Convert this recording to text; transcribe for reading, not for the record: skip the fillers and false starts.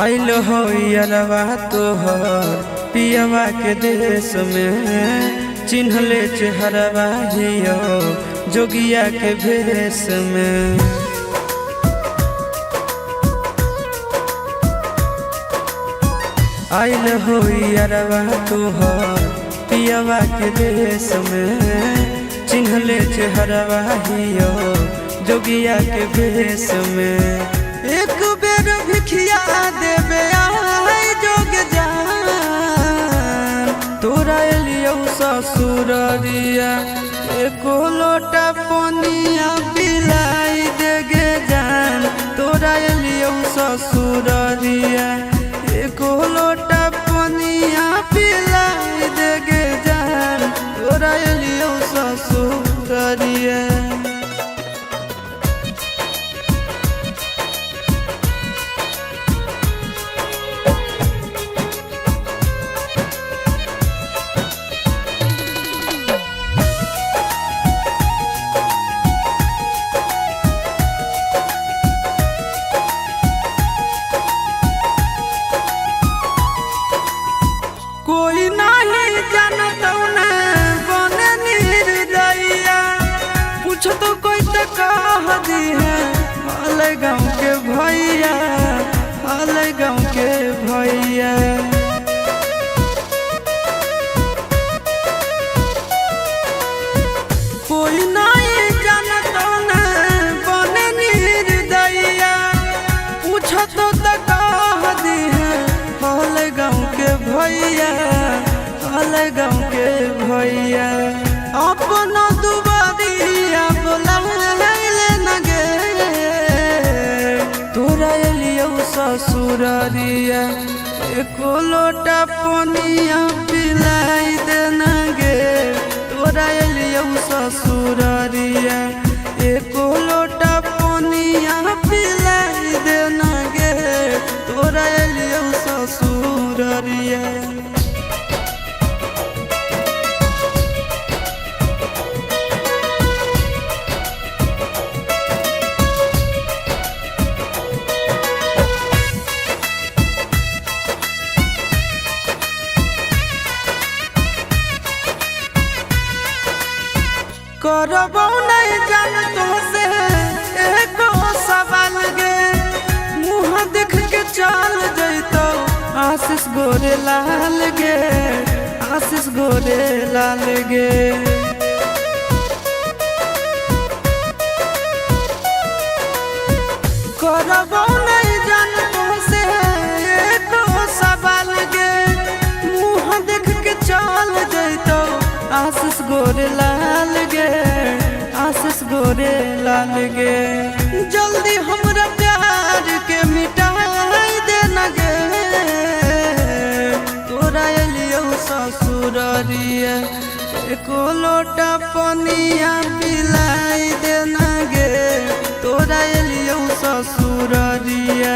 आइल हो यारवा तोहर पियवा के देश में, चिन्हले चेहरवा हियो जोगिया के भेष में। आइल हो यारवा तोहर पियवा के देश में, चिन्हले चेहरवा हियो जोगिया के भेष में। एक बेर भिखिया देवे आए जोग जान, तोरा एलियो ससुररिया एको लोटा पनिया पिलाई देगे जान। तोरा एलियो ससुररिया एको लोटा पनिया पिलाई देगे जान। तोरा एलियो ससुररिया कोई नहीं जानत बने निर्दयिया, पूछ तो कोई तो कह दी है हाल गाँव के भैया, हाल गाँव के भैया। कोई नहीं जानत बने निर्दयिया, पूछ तो कह दी है हाल गाँव के भैया, हाल गाँव के भैया। अपना दुबारिया बोला न गे, तोरा एलियो ससुररिया एको लोटा पनिया पिलाई देना गे। तोरा एलियो ससुररिया एको लोटा पनिया पिलाई देना गे। तोरा एलियो ससुररिया करबो नहीं जान तुमसे एको सवाल गे, मुँह देख के चल जैतो आशीष गोरे लाल गे, आशीष गोरे लाल गे। करबो नहीं जान तुमसे एको सवाल गे, मुँह देख के चल जैतो आशीष गोरे लाल गे, आशीष गोरे लाल गे। जल्दी हमरा प्यार के मिटाई देना गे। तोरा एलियो ससुररिया एको लोटा पनिया पिलाई देना गे। तोरा एलियो ससुररिया